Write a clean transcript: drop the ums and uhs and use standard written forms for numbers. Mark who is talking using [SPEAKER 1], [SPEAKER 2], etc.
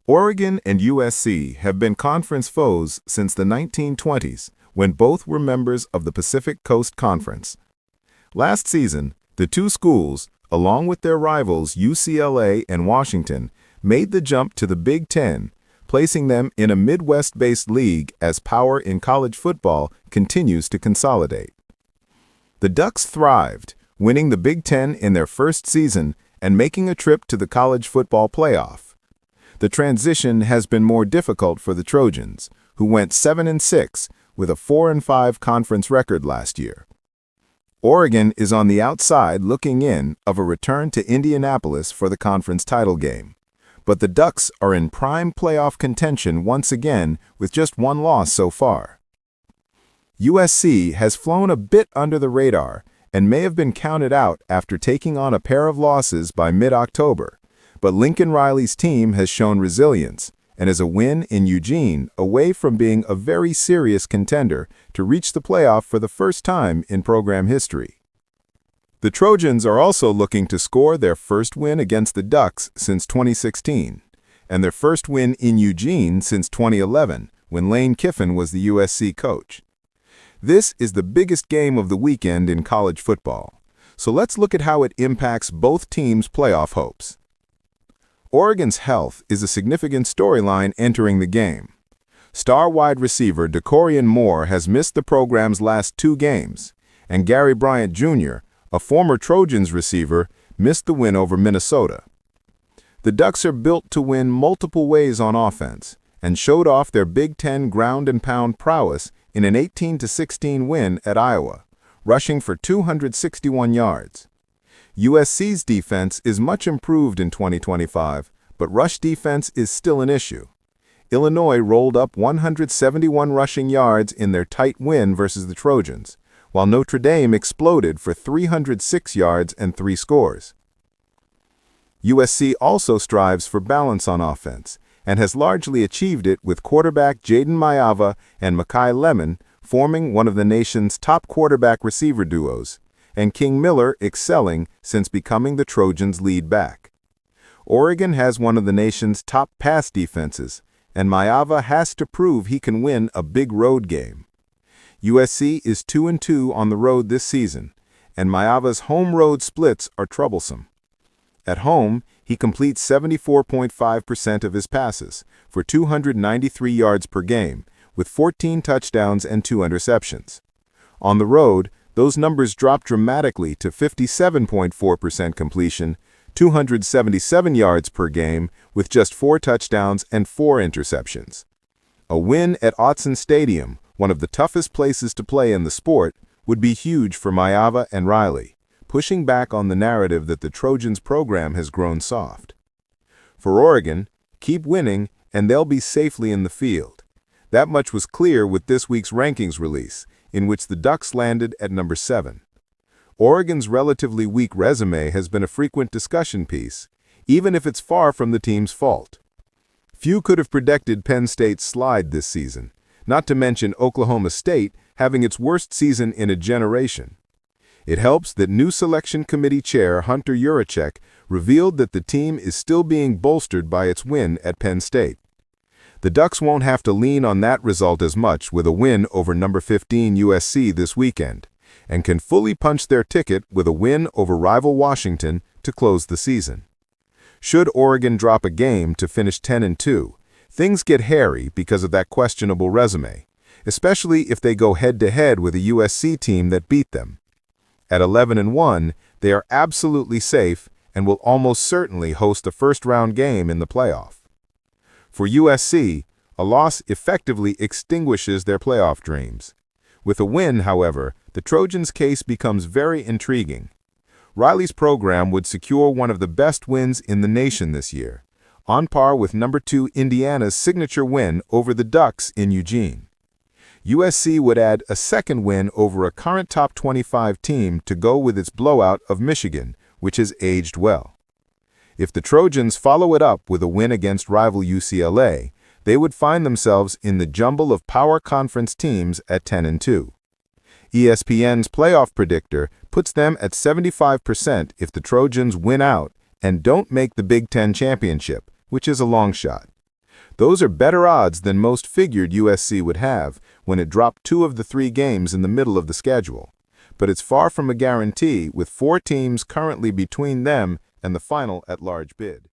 [SPEAKER 1] Oregon and USC have been conference foes since the 1920s, when both were members of the Pacific Coast Conference. Last season, the two schools, along with their rivals UCLA and Washington, made the jump to the Big Ten, placing them in a Midwest-based league as power in college football continues to consolidate. The Ducks thrived, winning the Big Ten in their first season and making a trip to the college football playoff. The transition has been more difficult for the Trojans, who went 7-6 with a 4-5 conference record last year. Oregon is on the outside looking in of a return to Indianapolis for the conference title game, but the Ducks are in prime playoff contention once again with just one loss so far. USC has flown a bit under the radar and may have been counted out after taking on a pair of losses by mid-October, but Lincoln Riley's team has shown resilience and is a win in Eugene away from being a very serious contender to reach the playoff for the first time in program history. The Trojans are also looking to score their first win against the Ducks since 2016, and their first win in Eugene since 2011, when Lane Kiffin was the USC coach. This is the biggest game of the weekend in college football, so let's look at how it impacts both teams' playoff hopes. Oregon's health is a significant storyline entering the game. Star wide receiver Dakorien Moore has missed the program's last 2 games, and Gary Bryant Jr., a former Trojans receiver, missed the win over Minnesota. The Ducks are built to win multiple ways on offense and showed off their Big Ten ground-and-pound prowess in an 18-16 win at Iowa, rushing for 261 yards. USC's defense is much improved in 2025, but rush defense is still an issue. Illinois rolled up 171 rushing yards in their tight win versus the Trojans, while Notre Dame exploded for 306 yards and 3 scores. USC also strives for balance on offense and has largely achieved it with quarterback Jayden Maiava and Makai Lemon forming one of the nation's top quarterback-receiver duos, and King Miller excelling since becoming the Trojans' lead back. Oregon has one of the nation's top pass defenses, and Maiava has to prove he can win a big road game. USC is 2-2 on the road this season, and Maiava's home road splits are troublesome. At home, he completes 74.5% of his passes for 293 yards per game, with 14 touchdowns and 2 interceptions. On the road, those numbers drop dramatically to 57.4% completion, 277 yards per game, with just 4 touchdowns and 4 interceptions. A win at Autzen Stadium, one of the toughest places to play in the sport, would be huge for Maiava and Riley, pushing back on the narrative that the Trojans program has grown soft. For Oregon, keep winning and they'll be safely in the field. That much was clear with this week's rankings release, in which the Ducks landed at number 7. Oregon's relatively weak resume has been a frequent discussion piece, even if it's far from the team's fault. Few could have predicted Penn State's slide this season, not to mention Oklahoma State having its worst season in a generation. It helps that new selection committee chair Hunter Yurachek revealed that the team is still being bolstered by its win at Penn State. The Ducks won't have to lean on that result as much with a win over number 15 USC this weekend, and can fully punch their ticket with a win over rival Washington to close the season. Should Oregon drop a game to finish 10-2, things get hairy because of that questionable resume, especially if they go head-to-head with a USC team that beat them. At 11-1, they are absolutely safe and will almost certainly host a first-round game in the playoff. For USC, a loss effectively extinguishes their playoff dreams. With a win, however, the Trojans' case becomes very intriguing. Riley's program would secure one of the best wins in the nation this year, on par with number 2 Indiana's signature win over the Ducks in Eugene. USC would add a second win over a current top 25 team to go with its blowout of Michigan, which has aged well. If the Trojans follow it up with a win against rival UCLA, they would find themselves in the jumble of power conference teams at 10-2. ESPN's playoff predictor puts them at 75% if the Trojans win out and don't make the Big Ten championship, which is a long shot. Those are better odds than most figured USC would have when it dropped 2 of the 3 games in the middle of the schedule. But it's far from a guarantee, with 4 teams currently between them and the final at-large bid.